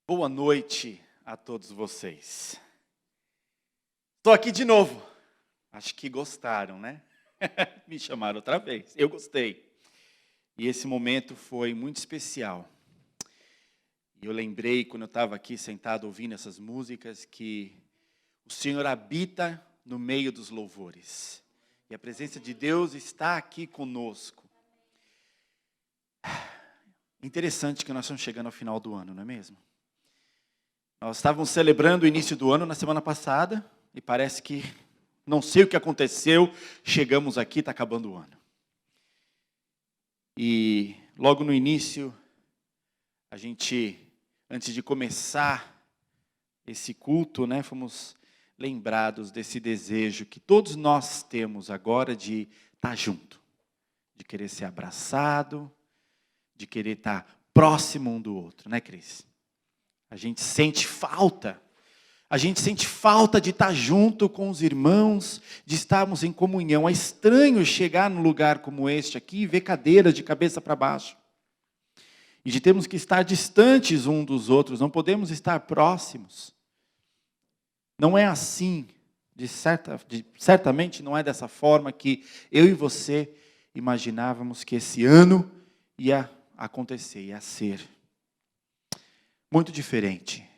Boa noite a todos vocês. Estou aqui de novo. Acho que gostaram, né? Me chamaram outra vez. Eu gostei. E esse momento foi muito especial. E eu lembrei, quando eu estava aqui sentado ouvindo essas músicas, que o Senhor habita no meio dos louvores. E a presença de Deus está aqui conosco. Interessante que nós estamos chegando ao final do ano, não é mesmo? Nós estávamos celebrando o início do ano na semana passada, e parece que, não sei o que aconteceu, chegamos aqui, está acabando o ano. E logo no início, a gente, antes de começar esse culto, fomos lembrados desse desejo que todos nós temos agora de estar junto, de querer ser abraçado, de querer estar próximo um do outro, né, Cris? A gente sente falta de estar junto com os irmãos, de estarmos em comunhão. É estranho chegar num lugar como este aqui e ver cadeiras de cabeça para baixo. E de termos que estar distantes um dos outros, não podemos estar próximos. Não é assim, certamente não é dessa forma que eu e você imaginávamos que esse ano ia acontecer, ia ser. Muito diferente.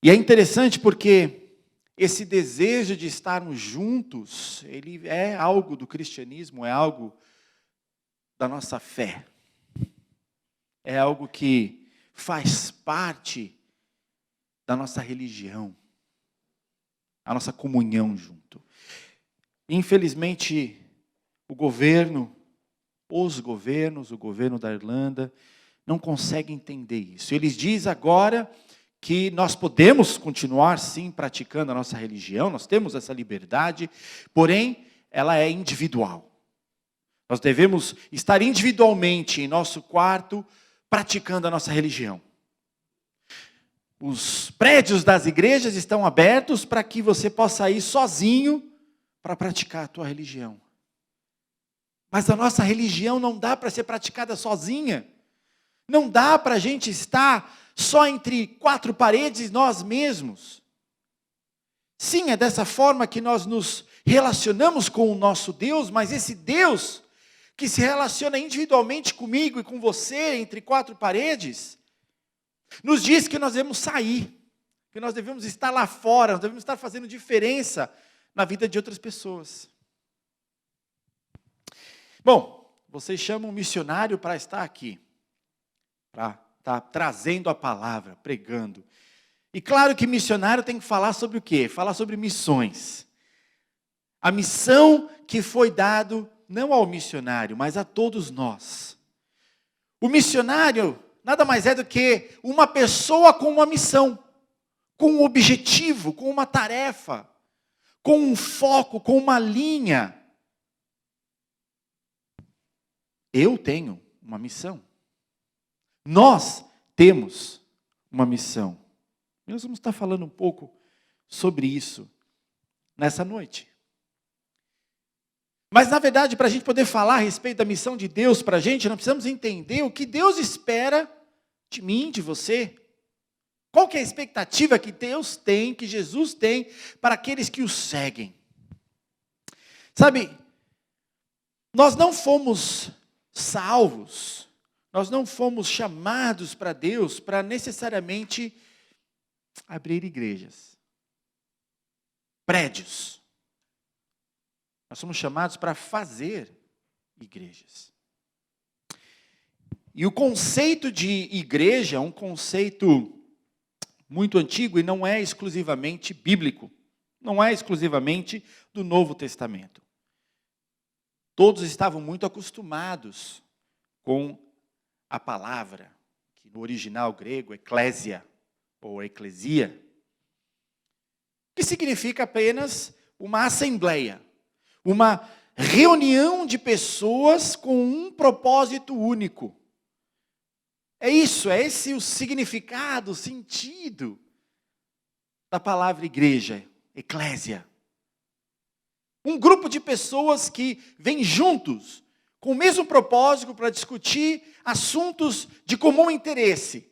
E é interessante porque esse desejo de estarmos juntos, ele é algo do cristianismo, é algo da nossa fé. É algo que faz parte da nossa religião, a nossa comunhão junto. Infelizmente, o governo da Irlanda, não consegue entender isso. Eles dizem agora que nós podemos continuar, sim, praticando a nossa religião, nós temos essa liberdade, porém, ela é individual. Nós devemos estar individualmente em nosso quarto, praticando a nossa religião. Os prédios das igrejas estão abertos para que você possa ir sozinho para praticar a tua religião. Mas a nossa religião não dá para ser praticada sozinha. Não dá para a gente estar só entre quatro paredes nós mesmos. Sim, é dessa forma que nós nos relacionamos com o nosso Deus, mas esse Deus que se relaciona individualmente comigo e com você entre quatro paredes, nos diz que nós devemos sair, que nós devemos estar lá fora, nós devemos estar fazendo diferença na vida de outras pessoas. Bom, vocês chamam um missionário para estar aqui, para estar trazendo a palavra, pregando. E claro que missionário tem que falar sobre o quê? Falar sobre missões. A missão que foi dado não ao missionário, mas a todos nós. O missionário nada mais é do que uma pessoa com uma missão, com um objetivo, com uma tarefa, com um foco, com uma linha. Eu tenho uma missão. Nós temos uma missão. E nós vamos estar falando um pouco sobre isso nessa noite. Mas, na verdade, para a gente poder falar a respeito da missão de Deus para a gente, nós precisamos entender o que Deus espera de mim, de você. Qual que é a expectativa que Deus tem, que Jesus tem, para aqueles que o seguem? Sabe, nós não fomos salvos, nós não fomos chamados para Deus para necessariamente abrir igrejas, prédios. Nós somos chamados para fazer igrejas. E o conceito de igreja é um conceito muito antigo e não é exclusivamente bíblico, não é exclusivamente do Novo Testamento. Todos estavam muito acostumados com a palavra, que no original grego, eclésia, ou eclesia, que significa apenas uma assembleia, uma reunião de pessoas com um propósito único. É isso, é esse o significado, o sentido da palavra igreja, eclésia. Um grupo de pessoas que vêm juntos, com o mesmo propósito para discutir assuntos de comum interesse.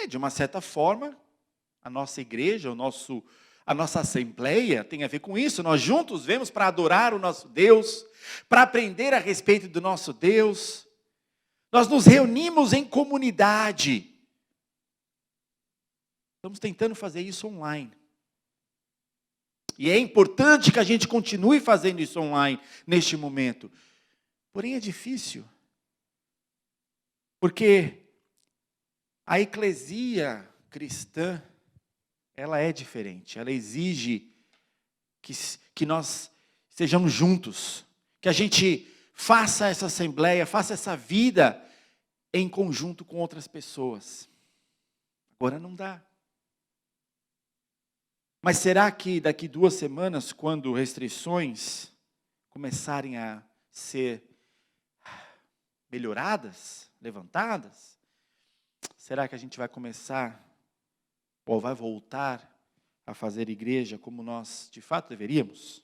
De uma certa forma, a nossa igreja, a nossa assembleia tem a ver com isso. Nós juntos vemos para adorar o nosso Deus, para aprender a respeito do nosso Deus. Nós nos reunimos em comunidade. Estamos tentando fazer isso online. E é importante que a gente continue fazendo isso online neste momento. Porém é difícil. Porque a eclesia cristã, ela é diferente. Ela exige que nós estejamos juntos. Que a gente faça essa assembleia, faça essa vida em conjunto com outras pessoas. Agora não dá. Mas será que daqui 2 semanas, quando restrições começarem a ser melhoradas, levantadas, será que a gente vai começar, ou vai voltar a fazer igreja como nós de fato deveríamos?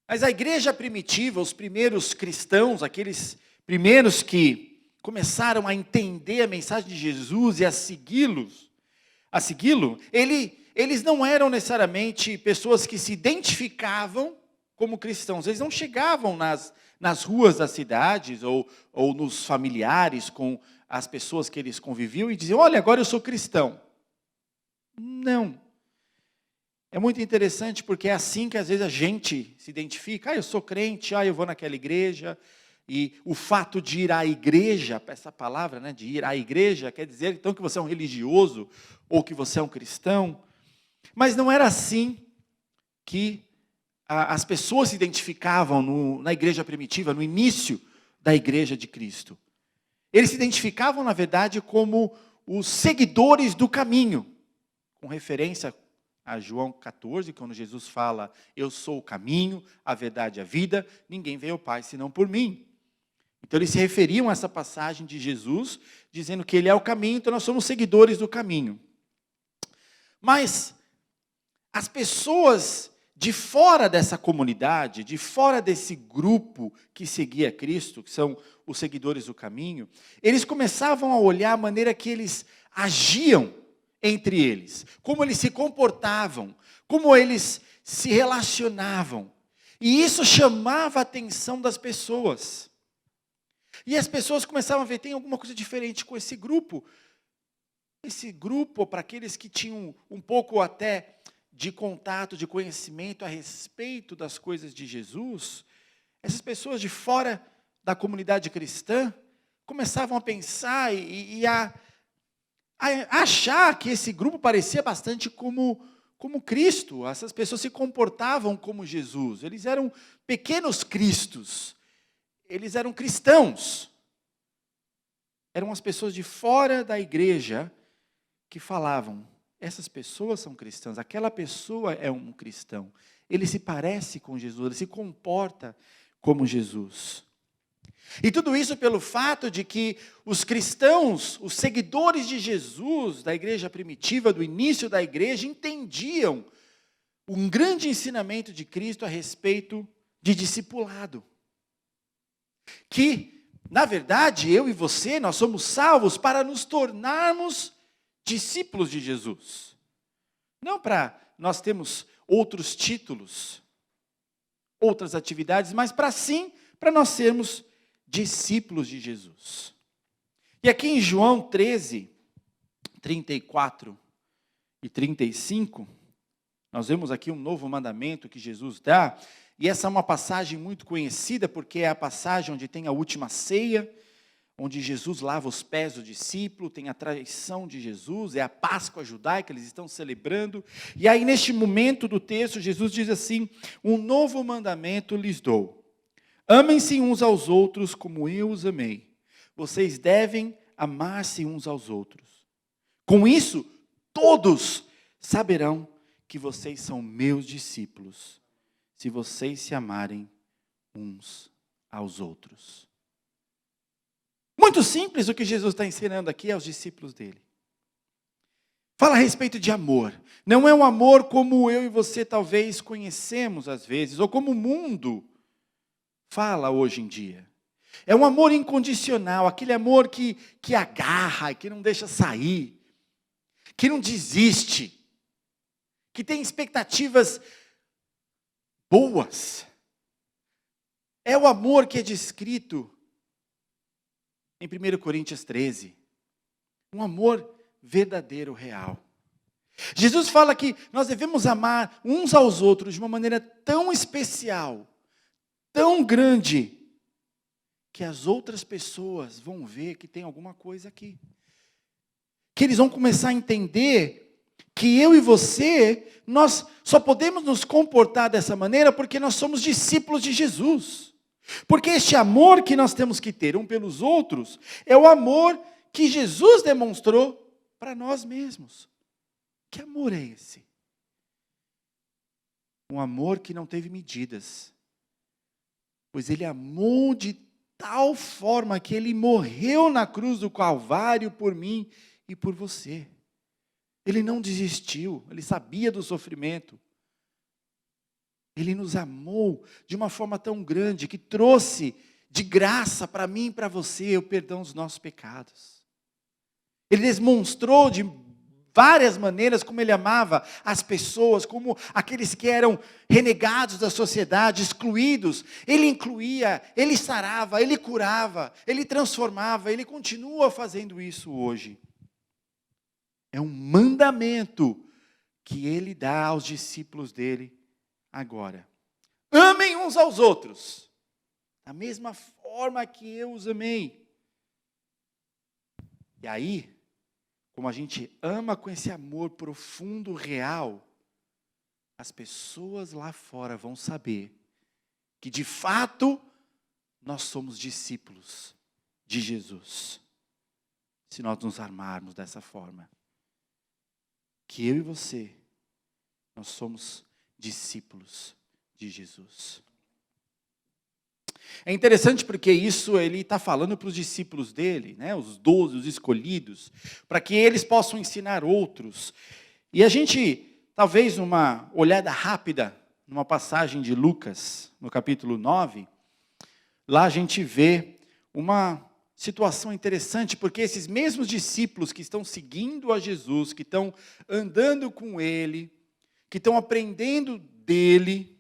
Mas a igreja primitiva, os primeiros cristãos, aqueles primeiros que começaram a entender a mensagem de Jesus e a segui-lo, eles não eram necessariamente pessoas que se identificavam como cristãos. Eles não chegavam nas ruas das cidades ou nos familiares com as pessoas que eles conviviam e diziam, olha, agora eu sou cristão. Não. É muito interessante porque é assim que às vezes a gente se identifica. Eu sou crente, eu vou naquela igreja. E o fato de ir à igreja, essa palavra, de ir à igreja, quer dizer então que você é um religioso ou que você é um cristão. Mas não era assim que as pessoas se identificavam na igreja primitiva, no início da igreja de Cristo. Eles se identificavam, na verdade, como os seguidores do caminho, com referência a João 14, quando Jesus fala, eu sou o caminho, a verdade e a vida, ninguém veio ao Pai senão por mim. Então eles se referiam a essa passagem de Jesus, dizendo que ele é o caminho, então nós somos seguidores do caminho. Mas as pessoas de fora dessa comunidade, de fora desse grupo que seguia Cristo, que são os seguidores do caminho, eles começavam a olhar a maneira que eles agiam entre eles, como eles se comportavam, como eles se relacionavam. E isso chamava a atenção das pessoas. E as pessoas começavam a ver, tem alguma coisa diferente com esse grupo. Esse grupo, para aqueles que tinham um pouco até de contato, de conhecimento a respeito das coisas de Jesus, essas pessoas de fora da comunidade cristã começavam a pensar e a achar que esse grupo parecia bastante como Cristo. Essas pessoas se comportavam como Jesus. Eles eram pequenos cristos. Eles eram cristãos. Eram as pessoas de fora da igreja que falavam, essas pessoas são cristãs, aquela pessoa é um cristão. Ele se parece com Jesus, ele se comporta como Jesus. E tudo isso pelo fato de que os cristãos, os seguidores de Jesus, da igreja primitiva, do início da igreja, entendiam um grande ensinamento de Cristo a respeito de discipulado. Que, na verdade, eu e você, nós somos salvos para nos tornarmos discípulos de Jesus. Não para nós termos outros títulos, outras atividades, mas para nós sermos discípulos de Jesus. E aqui em João 13, 34 e 35, nós vemos aqui um novo mandamento que Jesus dá, e essa é uma passagem muito conhecida, porque é a passagem onde tem a última ceia, onde Jesus lava os pés do discípulo, tem a traição de Jesus, é a Páscoa judaica, eles estão celebrando. E aí, neste momento do texto, Jesus diz assim, um novo mandamento lhes dou. Amem-se uns aos outros como eu os amei. Vocês devem amar-se uns aos outros. Com isso, todos saberão que vocês são meus discípulos, se vocês se amarem uns aos outros. Muito simples o que Jesus está ensinando aqui aos discípulos dele. Fala a respeito de amor. Não é um amor como eu e você talvez conhecemos às vezes, ou como o mundo fala hoje em dia. É um amor incondicional, aquele amor que agarra, que não deixa sair, que não desiste, que tem expectativas boas. É o amor que é descrito em 1 Coríntios 13. Um amor verdadeiro, real. Jesus fala que nós devemos amar uns aos outros de uma maneira tão especial, tão grande, que as outras pessoas vão ver que tem alguma coisa aqui. Que eles vão começar a entender que eu e você, nós só podemos nos comportar dessa maneira porque nós somos discípulos de Jesus. Porque este amor que nós temos que ter um pelos outros é o amor que Jesus demonstrou para nós mesmos. Que amor é esse? Um amor que não teve medidas. Pois ele amou de tal forma que ele morreu na cruz do Calvário por mim e por você. Ele não desistiu, ele sabia do sofrimento. Ele nos amou de uma forma tão grande que trouxe de graça para mim e para você o perdão dos nossos pecados. Ele demonstrou de várias maneiras como ele amava as pessoas, como aqueles que eram renegados da sociedade, excluídos. Ele incluía, ele sarava, ele curava, ele transformava, ele continua fazendo isso hoje. É um mandamento que ele dá aos discípulos dele agora. Amem uns aos outros, da mesma forma que eu os amei. E aí, como a gente ama com esse amor profundo, real, as pessoas lá fora vão saber que de fato nós somos discípulos de Jesus. Se nós nos armarmos dessa forma. Que eu e você, nós somos discípulos de Jesus. É interessante porque isso ele está falando para os discípulos dele, né, os 12, os escolhidos, para que eles possam ensinar outros. E a gente, talvez numa olhada rápida, numa passagem de Lucas, no capítulo 9, lá a gente vê uma situação interessante, porque esses mesmos discípulos que estão seguindo a Jesus, que estão andando com ele, que estão aprendendo dele,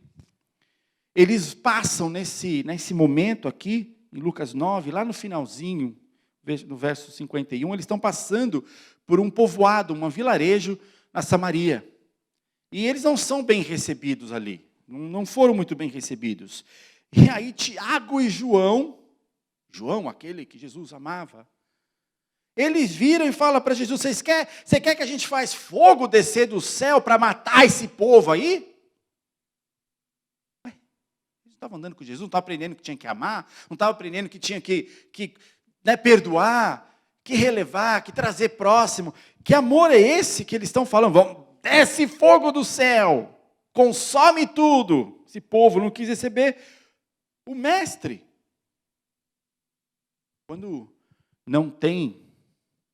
eles passam nesse momento aqui, em Lucas 9, lá no finalzinho, no verso 51, eles estão passando por um povoado, um vilarejo na Samaria. E eles não são bem recebidos ali, não foram muito bem recebidos. E aí Tiago e João, aquele que Jesus amava, eles viram e falam para Jesus, você quer que a gente faça fogo descer do céu para matar esse povo aí? Eles não estavam andando com Jesus, não estavam aprendendo que tinha que amar, não estavam aprendendo que tinha que perdoar, que relevar, que trazer próximo. Que amor é esse que eles estão falando? Desce fogo do céu, consome tudo. Esse povo não quis receber o mestre. Quando não tem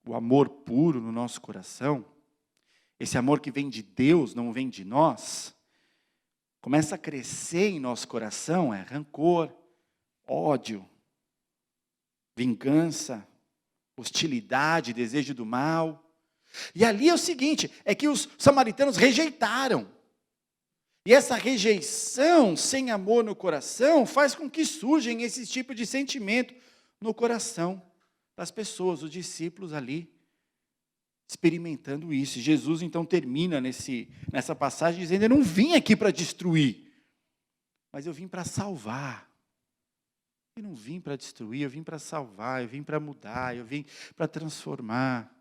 o amor puro no nosso coração, esse amor que vem de Deus, não vem de nós, começa a crescer em nosso coração, rancor, ódio, vingança, hostilidade, desejo do mal. E ali é o seguinte, é que os samaritanos rejeitaram. E essa rejeição sem amor no coração faz com que surjam esse tipo de sentimento no coração das pessoas, os discípulos ali, experimentando isso. E Jesus então termina nessa passagem dizendo, eu não vim aqui para destruir, mas eu vim para salvar. Eu não vim para destruir, eu vim para salvar, eu vim para mudar, eu vim para transformar.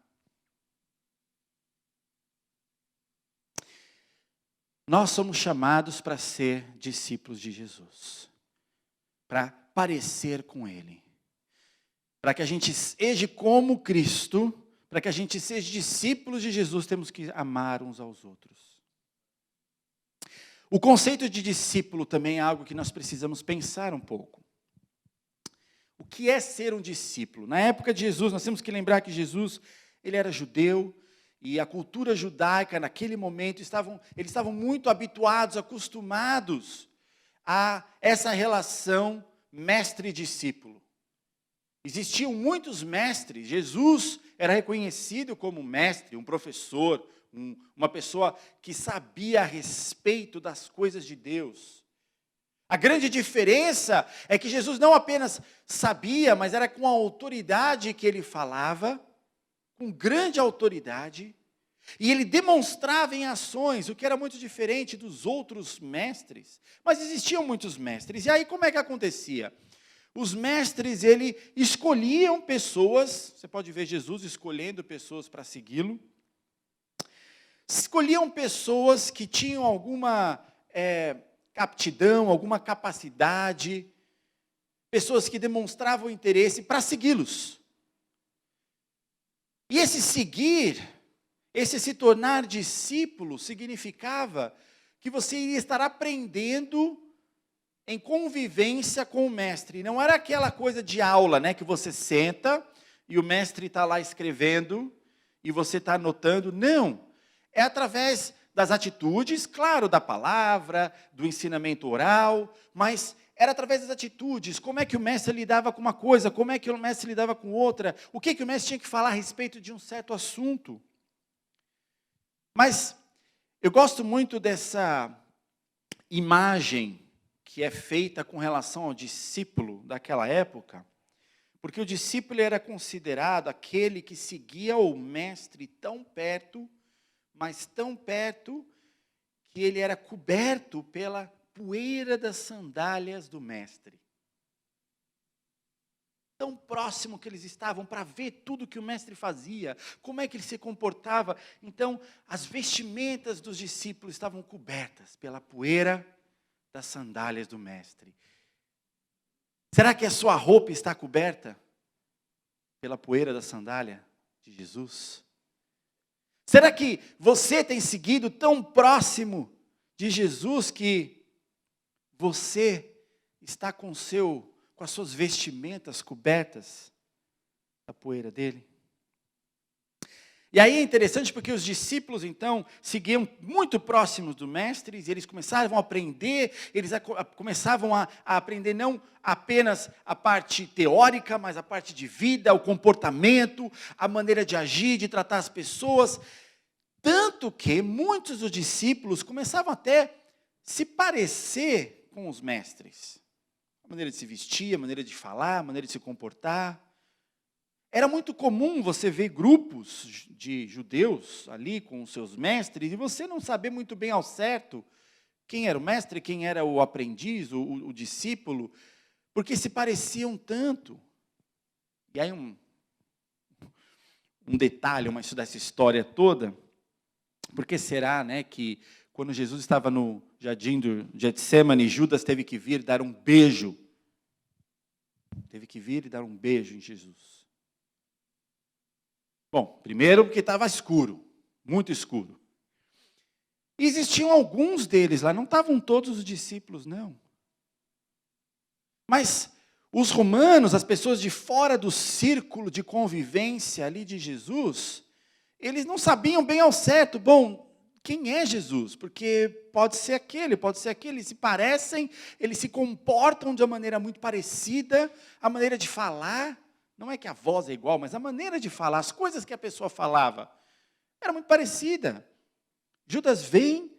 Nós somos chamados para ser discípulos de Jesus, para parecer com Ele. Para que a gente seja como Cristo, para que a gente seja discípulos de Jesus, temos que amar uns aos outros. O conceito de discípulo também é algo que nós precisamos pensar um pouco. O que é ser um discípulo? Na época de Jesus, nós temos que lembrar que Jesus, ele era judeu, e a cultura judaica, naquele momento, eles estavam muito habituados, acostumados a essa relação mestre-discípulo. Existiam muitos mestres. Jesus era reconhecido como mestre, um professor, uma pessoa que sabia a respeito das coisas de Deus. A grande diferença é que Jesus não apenas sabia, mas era com a autoridade que ele falava, com grande autoridade, e ele demonstrava em ações, o que era muito diferente dos outros mestres. Mas existiam muitos mestres. E aí como é que acontecia? Os mestres, escolhiam pessoas, você pode ver Jesus escolhendo pessoas para segui-lo. Escolhiam pessoas que tinham alguma aptidão, alguma capacidade, pessoas que demonstravam interesse para segui-los. E esse seguir, esse se tornar discípulo, significava que você iria estar aprendendo em convivência com o mestre. Não era aquela coisa de aula, né, que você senta e o mestre está lá escrevendo e você está anotando. Não, é através das atitudes, claro, da palavra, do ensinamento oral, mas era através das atitudes. Como é que o mestre lidava com uma coisa, como é que o mestre lidava com outra, o que o mestre tinha que falar a respeito de um certo assunto. Mas eu gosto muito dessa imagem que é feita com relação ao discípulo daquela época, porque o discípulo era considerado aquele que seguia o mestre tão perto, mas tão perto, que ele era coberto pela poeira das sandálias do mestre. Tão próximo que eles estavam para ver tudo que o mestre fazia, como é que ele se comportava. Então, as vestimentas dos discípulos estavam cobertas pela poeira das sandálias do mestre. Será que a sua roupa está coberta pela poeira da sandália de Jesus? Será que você tem seguido tão próximo de Jesus que você está com as suas vestimentas cobertas da poeira dele? E aí é interessante porque os discípulos, então, seguiam muito próximos do mestre, e eles começavam a aprender, começavam a aprender não apenas a parte teórica, mas a parte de vida, o comportamento, a maneira de agir, de tratar as pessoas. Tanto que muitos dos discípulos começavam até a se parecer com os mestres. A maneira de se vestir, a maneira de falar, a maneira de se comportar. Era muito comum você ver grupos de judeus ali com os seus mestres e você não saber muito bem ao certo quem era o mestre, quem era o aprendiz, o discípulo, porque se pareciam tanto. E aí um detalhe, dessa história toda, por que será, né, que quando Jesus estava no jardim do Getsêmani, Judas teve que vir dar um beijo. Teve que vir e dar um beijo em Jesus. Bom, primeiro porque estava escuro, muito escuro. E existiam alguns deles lá, não estavam todos os discípulos, não. Mas os romanos, as pessoas de fora do círculo de convivência ali de Jesus, eles não sabiam bem ao certo, bom, quem é Jesus? Porque pode ser aquele, eles se parecem, eles se comportam de uma maneira muito parecida, a maneira de falar. Não é que a voz é igual, mas a maneira de falar, as coisas que a pessoa falava, era muito parecida. Judas vem,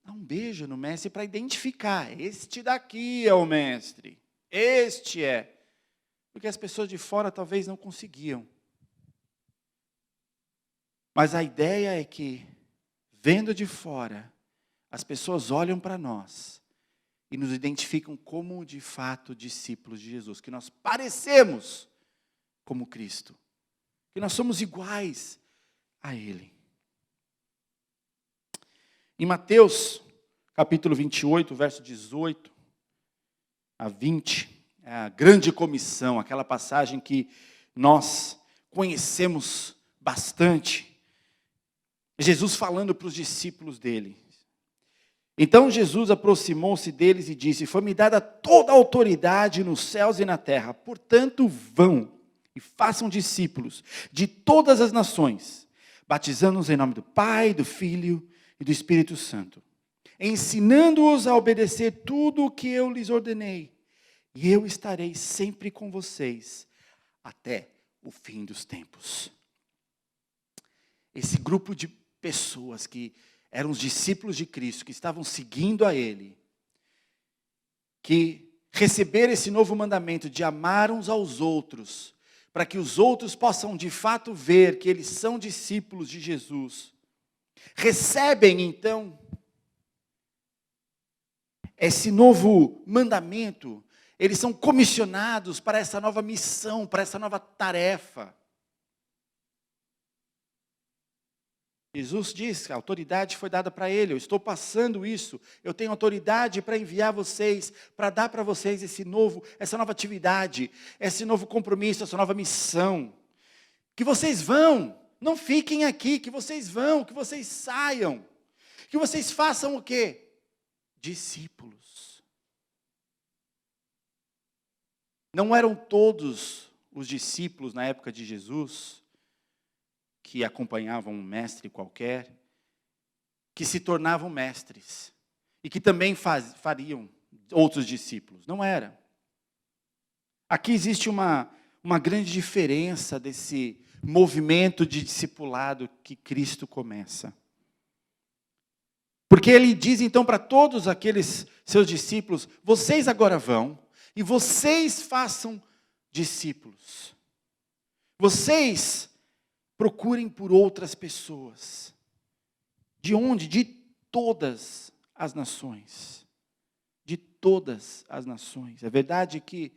dá um beijo no mestre para identificar. Este daqui é o mestre. Este é. Porque as pessoas de fora talvez não conseguiam. Mas a ideia é que, vendo de fora, as pessoas olham para nós e nos identificam como, de fato, discípulos de Jesus. Que nós parecemos como Cristo, que nós somos iguais a Ele. Em Mateus, capítulo 28, verso 18 a 20, é a grande comissão, aquela passagem que nós conhecemos bastante. Jesus falando para os discípulos dele. Então Jesus aproximou-se deles e disse: foi-me dada toda a autoridade nos céus e na terra, portanto vão e façam discípulos de todas as nações, batizando-os em nome do Pai, do Filho e do Espírito Santo, ensinando-os a obedecer tudo o que eu lhes ordenei, e eu estarei sempre com vocês, até o fim dos tempos. Esse grupo de pessoas que eram os discípulos de Cristo, que estavam seguindo a Ele, que receberam esse novo mandamento de amar uns aos outros, para que os outros possam de fato ver que eles são discípulos de Jesus, recebem então esse novo mandamento, eles são comissionados para essa nova missão, para essa nova tarefa. Jesus diz que a autoridade foi dada para ele, eu estou passando isso, eu tenho autoridade para enviar vocês, para dar para vocês essa nova atividade, esse novo compromisso, essa nova missão. Que vocês vão, não fiquem aqui, que vocês vão, que vocês saiam, que vocês façam o quê? Discípulos. Não eram todos os discípulos na época de Jesus que acompanhavam um mestre qualquer, que se tornavam mestres e que também fariam outros discípulos. Não era. Aqui existe uma grande diferença desse movimento de discipulado que Cristo começa. Porque ele diz então para todos aqueles seus discípulos, vocês agora vão e vocês façam discípulos. Vocês procurem por outras pessoas. De onde? De todas as nações. De todas as nações. É verdade que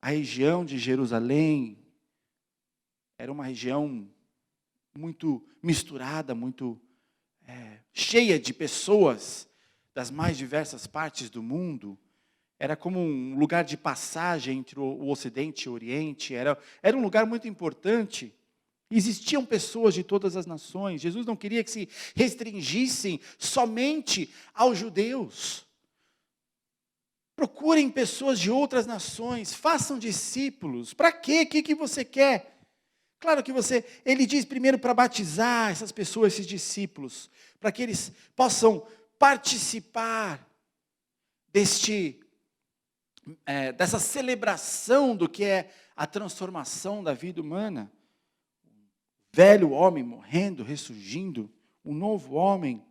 a região de Jerusalém era uma região muito misturada, muito cheia de pessoas das mais diversas partes do mundo. Era como um lugar de passagem entre o Ocidente e o Oriente. Era um lugar muito importante. Existiam pessoas de todas as nações. Jesus não queria que se restringissem somente aos judeus. Procurem pessoas de outras nações, façam discípulos. Para quê? O que você quer? Claro que ele diz primeiro para batizar essas pessoas, esses discípulos, para que eles possam participar dessa celebração do que é a transformação da vida humana. Velho homem morrendo, ressurgindo, um novo homem.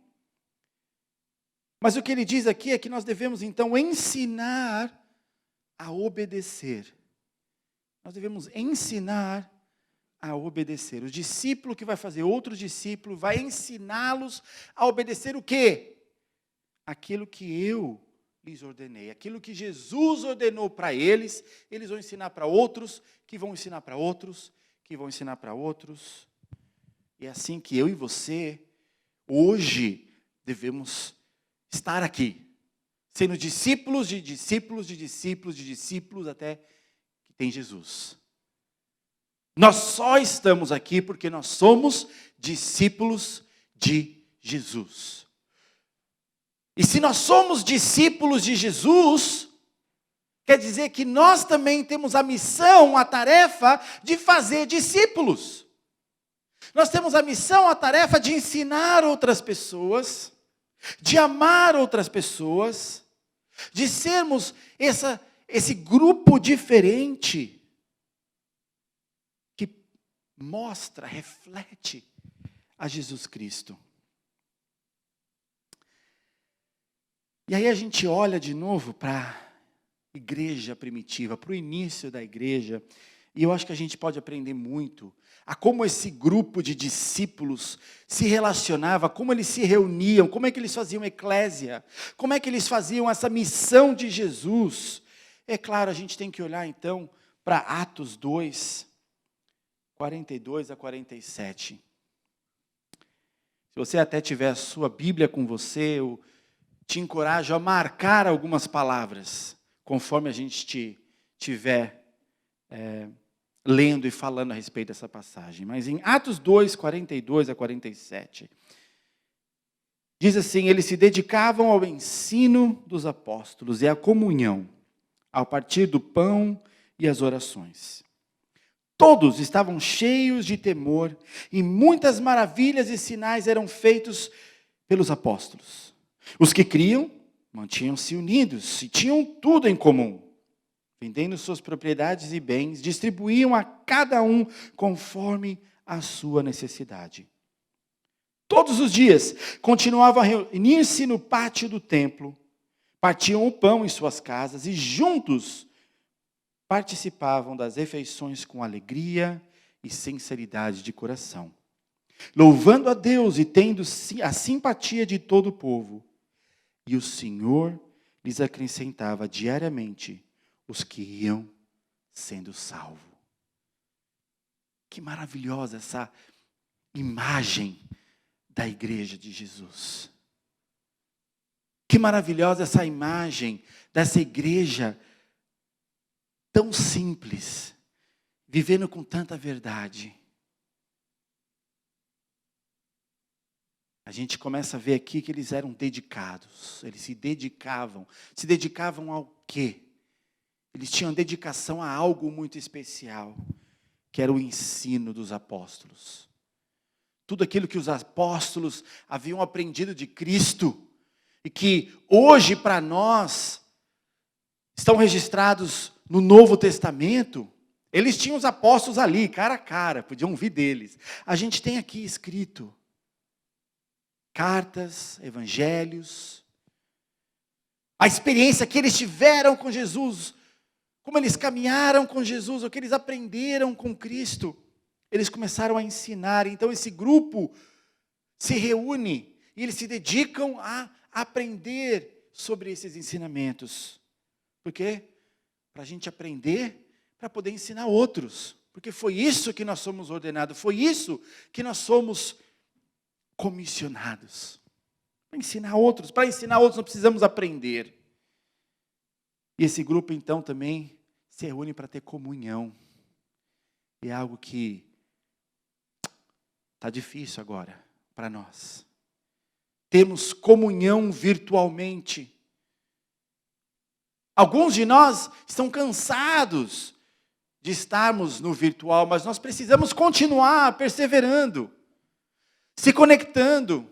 Mas o que ele diz aqui é que nós devemos então ensinar a obedecer. Nós devemos ensinar a obedecer. O discípulo que vai fazer outro discípulo vai ensiná-los a obedecer o quê? Aquilo que eu lhes ordenei. Aquilo que Jesus ordenou para eles, eles vão ensinar para outros, que vão ensinar para outros, que vão ensinar para outros. E é assim que eu e você, hoje, devemos estar aqui, sendo discípulos de discípulos, de discípulos, de discípulos, até que tem Jesus. Nós só estamos aqui porque nós somos discípulos de Jesus. E se nós somos discípulos de Jesus, quer dizer que nós também temos a missão, a tarefa de fazer discípulos. Nós temos a missão, a tarefa de ensinar outras pessoas, de amar outras pessoas, de sermos esse grupo diferente que mostra, reflete a Jesus Cristo. E aí a gente olha de novo para a igreja primitiva, para o início da igreja, e eu acho que a gente pode aprender muito a como esse grupo de discípulos se relacionava, como eles se reuniam, como é que eles faziam eclésia, como é que eles faziam essa missão de Jesus. É claro, a gente tem que olhar então para Atos 2, 42 a 47. Se você até tiver a sua Bíblia com você, eu te encorajo a marcar algumas palavras, conforme a gente estiver lendo e falando a respeito dessa passagem. Mas em Atos 2, 42 a 47, diz assim: eles se dedicavam ao ensino dos apóstolos e à comunhão, ao partir do pão e às orações. Todos estavam cheios de temor e muitas maravilhas e sinais eram feitos pelos apóstolos. Os que criam mantinham-se unidos e tinham tudo em comum. vendendo suas propriedades e bens, distribuíam a cada um conforme a sua necessidade. Todos os dias continuavam a reunir-se no pátio do templo, partiam o pão em suas casas e juntos participavam das refeições com alegria e sinceridade de coração, louvando a Deus e tendo a simpatia de todo o povo. E o Senhor lhes acrescentava diariamente os que iam sendo salvos. Que maravilhosa essa imagem da igreja de Jesus. Que maravilhosa essa imagem dessa igreja tão simples, vivendo com tanta verdade. A gente começa a ver aqui que eles eram dedicados, eles se dedicavam ao quê? Eles tinham dedicação a algo muito especial, que era o ensino dos apóstolos. Tudo aquilo que os apóstolos haviam aprendido de Cristo, e que hoje para nós estão registrados no Novo Testamento. Eles tinham os apóstolos ali, cara a cara, podiam ouvir deles. A gente tem aqui escrito cartas, evangelhos, a experiência que eles tiveram com Jesus, como eles caminharam com Jesus, o que eles aprenderam com Cristo, eles começaram a ensinar. Então esse grupo se reúne e eles se dedicam a aprender sobre esses ensinamentos. Por quê? Para a gente aprender, para poder ensinar outros. Porque foi isso que nós somos ordenados, foi isso que nós somos comissionados. Para ensinar outros nós precisamos aprender. E esse grupo então também se reúne para ter comunhão. E é algo que está difícil agora para nós. Temos comunhão virtualmente. Alguns de nós estão cansados de estarmos no virtual, mas nós precisamos continuar perseverando, se conectando,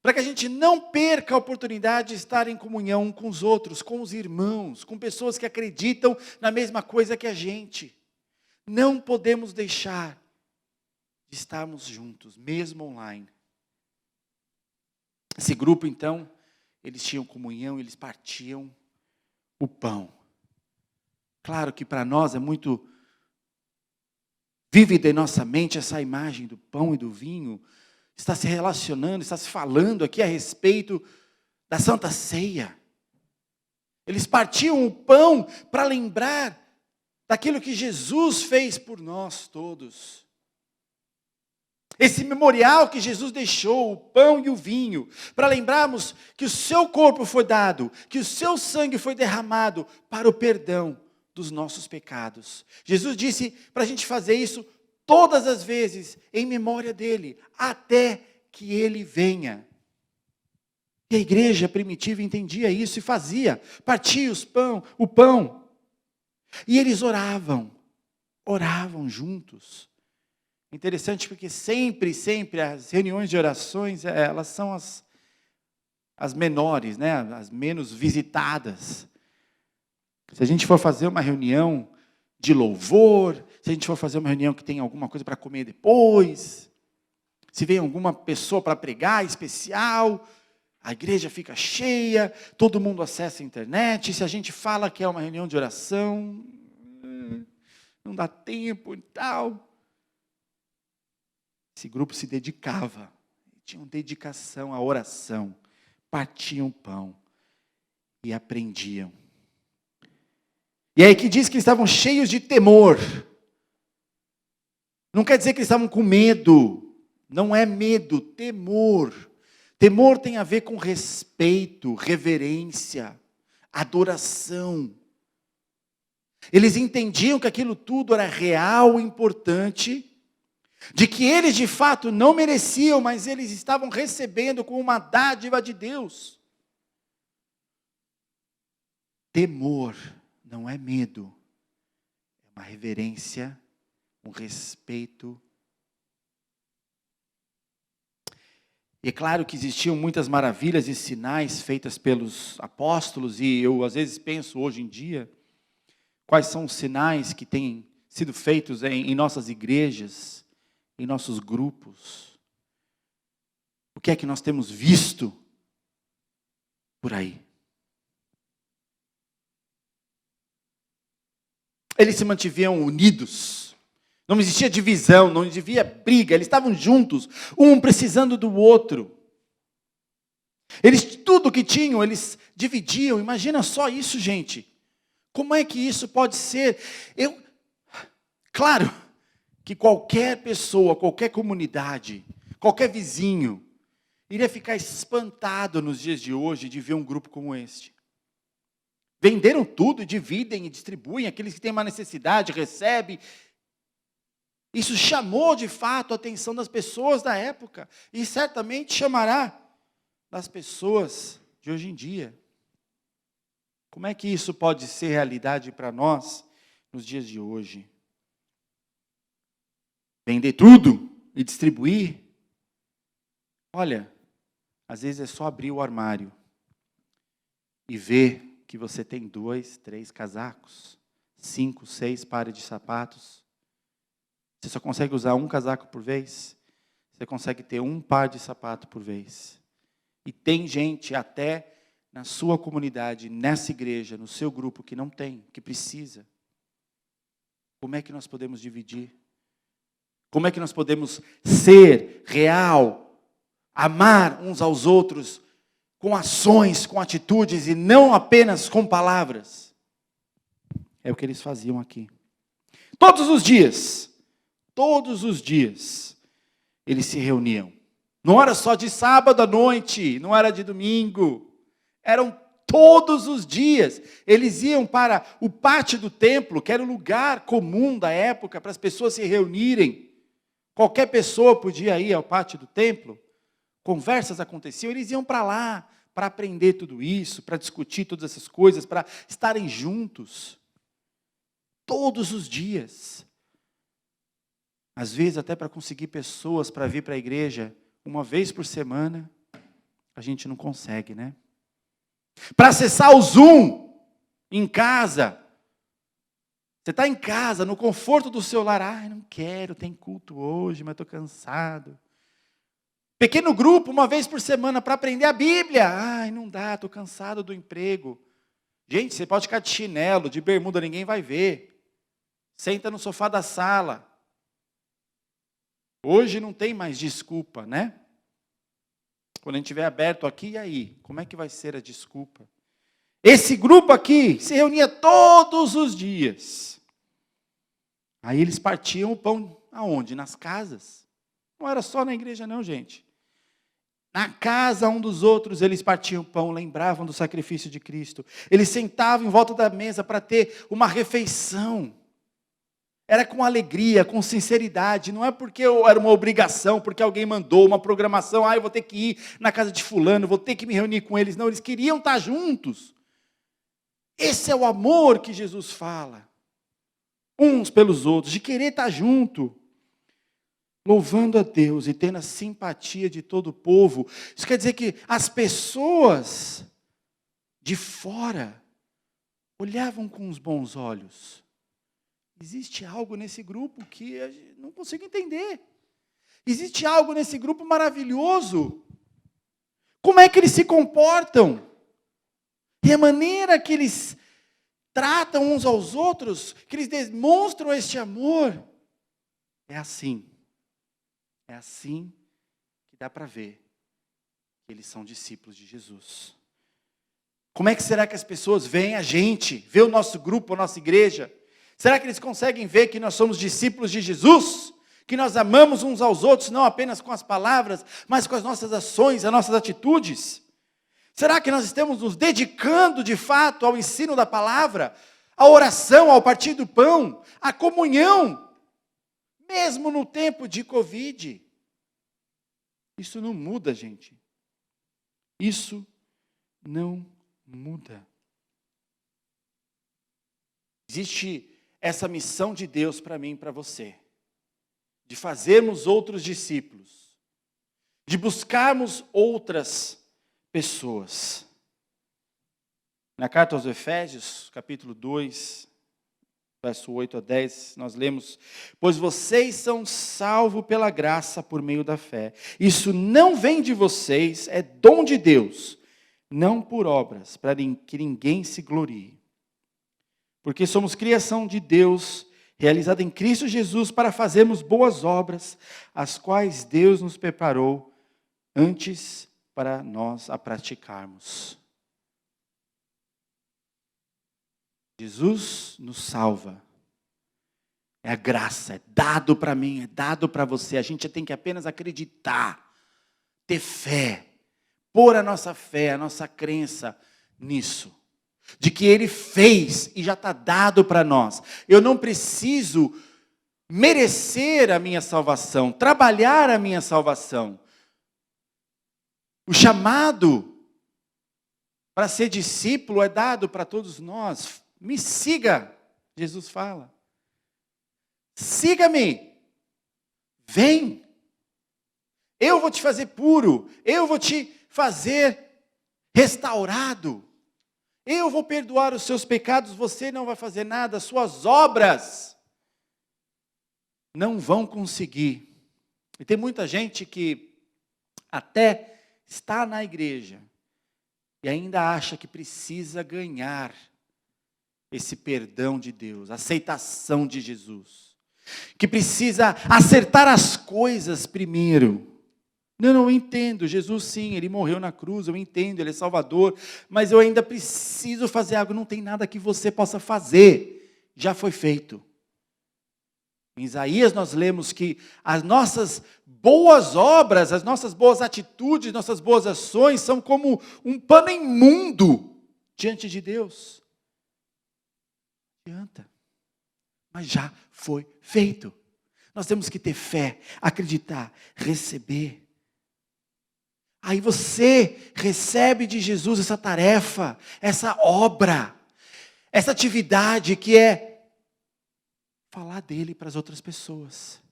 para que a gente não perca a oportunidade de estar em comunhão com os outros, com os irmãos, com pessoas que acreditam na mesma coisa que a gente. Não podemos deixar de estarmos juntos, mesmo online. Esse grupo, então, eles tinham comunhão, eles partiam o pão. Claro que para nós é muito vívida em nossa mente essa imagem do pão e do vinho. Está se relacionando, está se falando aqui a respeito da Santa Ceia. Eles partiam o pão para lembrar daquilo que Jesus fez por nós todos. Esse memorial que Jesus deixou, o pão e o vinho, para lembrarmos que o seu corpo foi dado, que o seu sangue foi derramado para o perdão dos nossos pecados. Jesus disse para a gente fazer isso todas as vezes em memória dele, até que ele venha. E a igreja primitiva entendia isso e fazia, partia o pão. E eles oravam juntos. Interessante porque sempre as reuniões de orações, elas são as menores, né? As menos visitadas. Se a gente for fazer uma reunião de louvor, se a gente for fazer uma reunião que tem alguma coisa para comer depois, se vem alguma pessoa para pregar especial, a igreja fica cheia, todo mundo acessa a internet, se a gente fala que é uma reunião de oração, não dá tempo e tal. Esse grupo se dedicava, tinham dedicação à oração, partiam pão e aprendiam. E aí que diz que eles estavam cheios de temor. Não quer dizer que eles estavam com medo, não é medo, temor. Temor tem a ver com respeito, reverência, adoração. Eles entendiam que aquilo tudo era real e importante, de que eles de fato não mereciam, mas eles estavam recebendo como uma dádiva de Deus. Temor não é medo, é uma reverência, um respeito. E é claro que existiam muitas maravilhas e sinais feitas pelos apóstolos, e eu às vezes penso hoje em dia, quais são os sinais que têm sido feitos em nossas igrejas, em nossos grupos. O que é que nós temos visto por aí? Eles se mantiveram unidos. Não existia divisão, não havia briga. Eles estavam juntos, um precisando do outro. Eles, tudo que tinham, eles dividiam. Imagina só isso, gente. Como é que isso pode ser? Claro que qualquer pessoa, qualquer comunidade, qualquer vizinho, iria ficar espantado nos dias de hoje de ver um grupo como este. Venderam tudo, dividem e distribuem. Aqueles que têm uma necessidade, recebem. Isso chamou de fato a atenção das pessoas da época. E certamente chamará das pessoas de hoje em dia. Como é que isso pode ser realidade para nós nos dias de hoje? Vender tudo e distribuir? Olha, às vezes é só abrir o armário e ver que você tem 2, 3 casacos, 5, 6 pares de sapatos. Você só consegue usar um casaco por vez. Você consegue ter um par de sapato por vez. E tem gente até na sua comunidade, nessa igreja, no seu grupo, que não tem, que precisa. Como é que nós podemos dividir? Como é que nós podemos ser real, amar uns aos outros, com ações, com atitudes, e não apenas com palavras? É o que eles faziam aqui. Todos os dias, eles se reuniam. Não era só de sábado à noite, não era de domingo. Eram todos os dias. Eles iam para o pátio do templo, que era o lugar comum da época, para as pessoas se reunirem. Qualquer pessoa podia ir ao pátio do templo. Conversas aconteciam, eles iam para lá, para aprender tudo isso, para discutir todas essas coisas, para estarem juntos. Todos os dias. Às vezes até para conseguir pessoas para vir para a igreja uma vez por semana, a gente não consegue, né? Para acessar o Zoom em casa. Você está em casa, no conforto do seu lar. Ai, não quero, tem culto hoje, mas estou cansado. Pequeno grupo, uma vez por semana, para aprender a Bíblia. Ai, não dá, estou cansado do emprego. Gente, você pode ficar de chinelo, de bermuda, ninguém vai ver. Senta no sofá da sala. Hoje não tem mais desculpa, né? Quando a gente estiver aberto aqui, e aí? Como é que vai ser a desculpa? Esse grupo aqui se reunia todos os dias. Aí eles partiam o pão aonde? Nas casas. Não era só na igreja não, gente. Na casa um dos outros, eles partiam o pão, lembravam do sacrifício de Cristo. Eles sentavam em volta da mesa para ter uma refeição. Era com alegria, com sinceridade, não é porque era uma obrigação, porque alguém mandou uma programação, eu vou ter que ir na casa de fulano, vou ter que me reunir com eles. Não, eles queriam estar juntos. Esse é o amor que Jesus fala. Uns pelos outros, de querer estar junto. Louvando a Deus e tendo a simpatia de todo o povo. Isso quer dizer que as pessoas de fora olhavam com os bons olhos. Existe algo nesse grupo que eu não consigo entender. Existe algo nesse grupo maravilhoso. Como é que eles se comportam? E a maneira que eles tratam uns aos outros, que eles demonstram este amor, é assim. É assim que dá para ver que eles são discípulos de Jesus. Como é que será que as pessoas veem a gente, veem o nosso grupo, a nossa igreja? Será que eles conseguem ver que nós somos discípulos de Jesus? Que nós amamos uns aos outros, não apenas com as palavras, mas com as nossas ações, as nossas atitudes? Será que nós estamos nos dedicando de fato ao ensino da palavra, à oração, ao partir do pão, à comunhão, mesmo no tempo de Covid? Isso não muda, gente. Isso não muda. Existe essa missão de Deus para mim e para você, de fazermos outros discípulos, de buscarmos outras pessoas. Na carta aos Efésios, capítulo 2, verso 8 a 10, nós lemos: pois vocês são salvos pela graça por meio da fé. Isso não vem de vocês, é dom de Deus, não por obras, para que ninguém se glorie. Porque somos criação de Deus, realizada em Cristo Jesus, para fazermos boas obras, as quais Deus nos preparou antes para nós a praticarmos. Jesus nos salva. É a graça, é dado para mim, é dado para você. A gente tem que apenas acreditar, ter fé, pôr a nossa fé, a nossa crença nisso. De que Ele fez e já está dado para nós. Eu não preciso merecer a minha salvação, trabalhar a minha salvação. O chamado para ser discípulo é dado para todos nós. Me siga, Jesus fala. Siga-me. Vem. Eu vou te fazer puro. Eu vou te fazer restaurado. Eu vou perdoar os seus pecados. Você não vai fazer nada. Suas obras não vão conseguir. E tem muita gente que até está na igreja e ainda acha que precisa ganhar esse perdão de Deus, a aceitação de Jesus, que precisa acertar as coisas primeiro. Não, eu entendo, Jesus sim, Ele morreu na cruz, eu entendo, Ele é Salvador, mas eu ainda preciso fazer algo, não tem nada que você possa fazer, já foi feito. Em Isaías nós lemos que as nossas boas obras, as nossas boas atitudes, nossas boas ações são como um pano imundo diante de Deus. Não adianta, mas já foi feito. Nós temos que ter fé, acreditar, receber. Aí você recebe de Jesus essa tarefa, essa obra, essa atividade que é falar dele para as outras pessoas.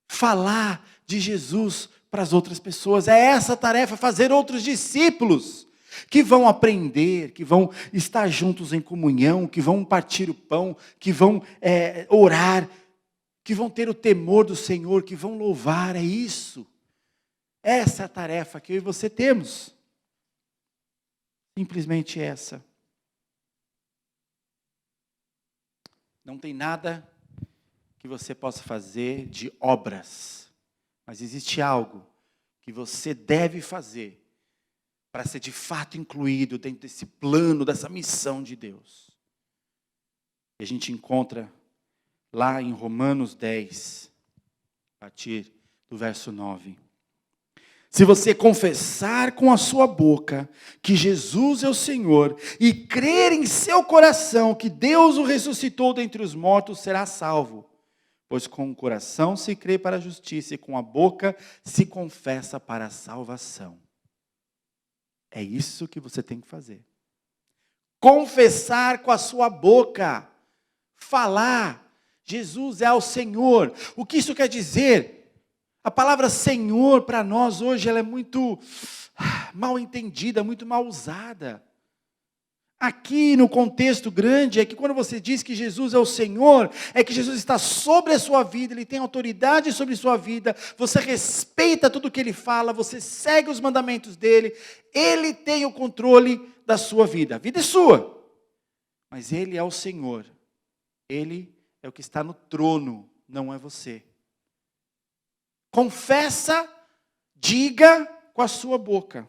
Falar de Jesus para as outras pessoas. É essa a tarefa, fazer outros discípulos que vão aprender, que vão estar juntos em comunhão, que vão partir o pão, que vão orar, que vão ter o temor do Senhor, que vão louvar. É isso. Essa é a tarefa que eu e você temos. Simplesmente essa. Não tem nada que você possa fazer de obras, mas existe algo que você deve fazer para ser de fato incluído dentro desse plano, dessa missão de Deus. E a gente encontra lá em Romanos 10, a partir do verso 9. Se você confessar com a sua boca que Jesus é o Senhor e crer em seu coração que Deus o ressuscitou dentre os mortos, será salvo. Pois com o coração se crê para a justiça e com a boca se confessa para a salvação. É isso que você tem que fazer. Confessar com a sua boca. Falar. Jesus é o Senhor. O que isso quer dizer? A palavra Senhor para nós hoje ela é muito mal entendida, muito mal usada. Aqui no contexto grande é que quando você diz que Jesus é o Senhor, é que Jesus está sobre a sua vida, Ele tem autoridade sobre a sua vida, você respeita tudo o que Ele fala, você segue os mandamentos dEle, Ele tem o controle da sua vida. A vida é sua, mas Ele é o Senhor. Ele é o que está no trono, não é você. Confessa, diga com a sua boca.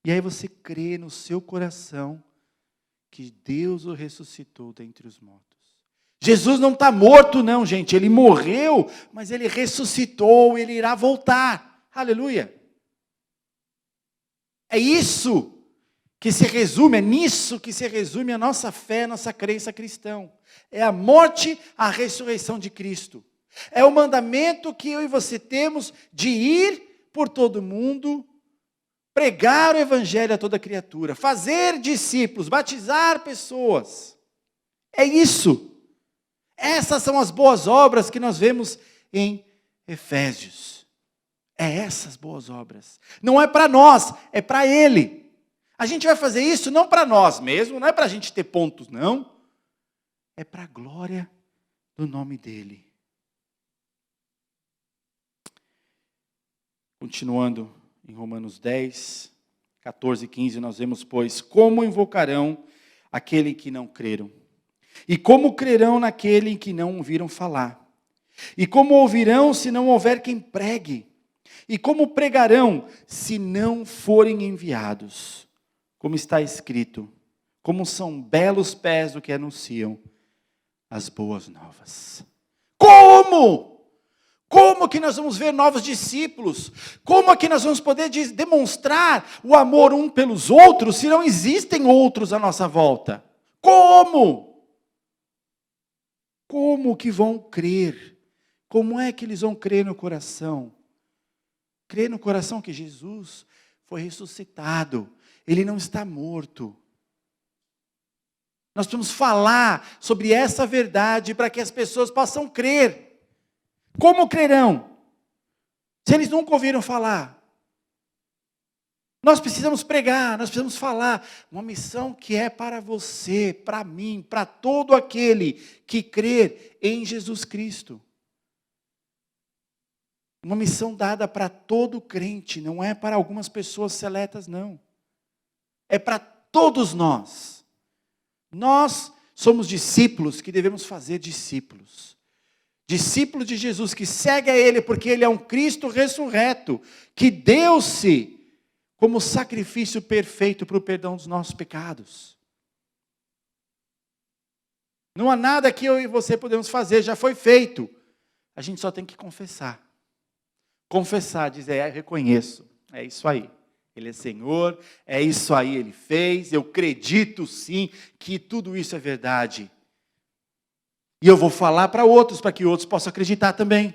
E aí você crê no seu coração que Deus o ressuscitou dentre os mortos. Jesus não está morto não, gente. Ele morreu, mas Ele ressuscitou, Ele irá voltar. Aleluia. É isso que se resume, é nisso que se resume a nossa fé, a nossa crença cristã. É a morte, a ressurreição de Cristo. É o mandamento que eu e você temos de ir por todo mundo, pregar o evangelho a toda criatura, fazer discípulos, batizar pessoas. É isso. Essas são as boas obras que nós vemos em Efésios. É essas boas obras. Não é para nós, é para Ele. A gente vai fazer isso não para nós mesmos, não é para a gente ter pontos, não. é para a glória do nome dele. Continuando em Romanos 10, 14 e 15, nós vemos, pois, como invocarão aquele que não creram? E como crerão naquele em que não ouviram falar? E como ouvirão se não houver quem pregue? E como pregarão se não forem enviados? Como está escrito, como são belos pés do que anunciam as boas novas. Como? Como que nós vamos ver novos discípulos? Como que nós vamos poder demonstrar o amor um pelos outros se não existem outros à nossa volta? Como? Como que vão crer? Como é que eles vão crer no coração? Crer no coração que Jesus foi ressuscitado. Ele não está morto. Nós precisamos falar sobre essa verdade para que as pessoas possam crer. Como crerão? Se eles nunca ouviram falar. Nós precisamos pregar, nós precisamos falar. Uma missão que é para você, para mim, para todo aquele que crer em Jesus Cristo. Uma missão dada para todo crente, não é para algumas pessoas seletas, não. É para todos nós. Nós somos discípulos que devemos fazer discípulos. Discípulos de Jesus que segue a Ele porque Ele é um Cristo ressurreto, que deu-se como sacrifício perfeito para o perdão dos nossos pecados. Não há nada que eu e você podemos fazer, já foi feito. A gente só tem que confessar. Confessar, dizer, eu reconheço, é isso aí. Ele é Senhor, é isso aí, Ele fez, eu acredito sim que tudo isso é verdade. E eu vou falar para outros, para que outros possam acreditar também.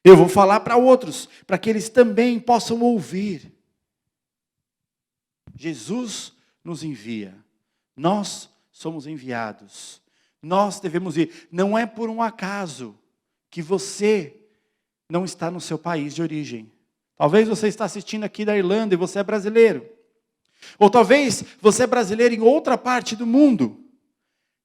Eu vou falar para outros, para que eles também possam ouvir. Jesus nos envia, nós somos enviados, nós devemos ir. Não é por um acaso que você não está no seu país de origem. Talvez você está assistindo aqui da Irlanda e você é brasileiro. Ou talvez você é brasileiro em outra parte do mundo.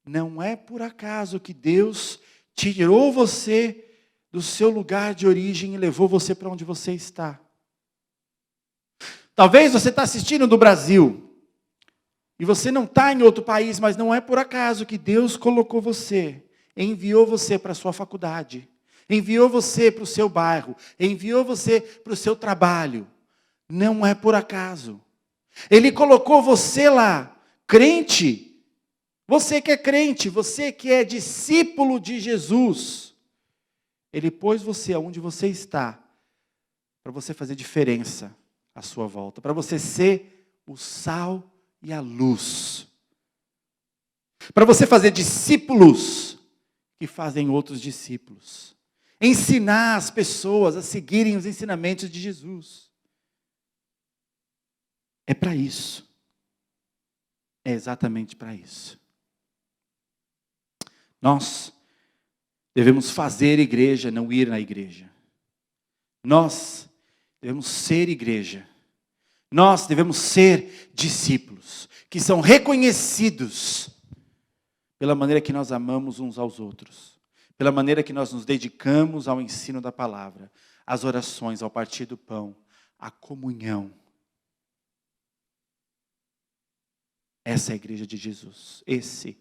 Não é por acaso que Deus tirou você do seu lugar de origem e levou você para onde você está. Talvez você está assistindo do Brasil e você não está em outro país, mas não é por acaso que Deus colocou você, enviou você para a sua faculdade, enviou você para o seu bairro, enviou você para o seu trabalho. Não é por acaso. Ele colocou você lá, crente. Você que é crente, você que é discípulo de Jesus, Ele pôs você aonde você está, para você fazer diferença à sua volta, para você ser o sal e a luz, para você fazer discípulos que fazem outros discípulos, ensinar as pessoas a seguirem os ensinamentos de Jesus. É para isso, é exatamente para isso. Nós devemos fazer igreja, não ir na igreja. Nós devemos ser igreja. Nós devemos ser discípulos, que são reconhecidos pela maneira que nós amamos uns aos outros, pela maneira que nós nos dedicamos ao ensino da palavra, às orações, ao partir do pão, à comunhão. Essa é a igreja de Jesus. Esses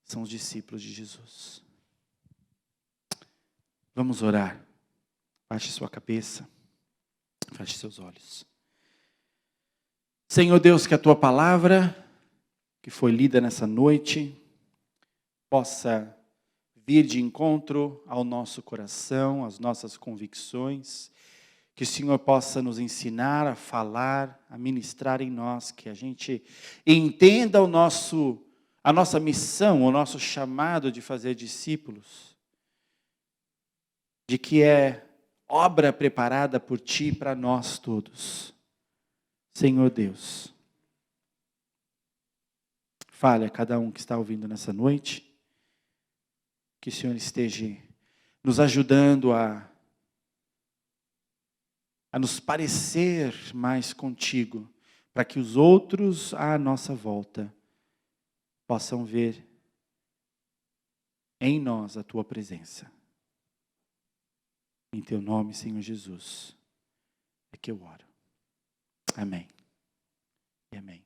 são os discípulos de Jesus. Vamos orar. Baixe sua cabeça. Feche seus olhos. Senhor Deus, que a tua palavra, que foi lida nessa noite, possa vir de encontro ao nosso coração, às nossas convicções. Que o Senhor possa nos ensinar a falar, a ministrar em nós, que a gente entenda a nossa missão, o nosso chamado de fazer discípulos, de que é obra preparada por Ti para nós todos. Senhor Deus, fale a cada um que está ouvindo nessa noite, que o Senhor esteja nos ajudando a nos parecer mais contigo, para que os outros à nossa volta possam ver em nós a tua presença. Em teu nome, Senhor Jesus, é que eu oro. Amém. E amém.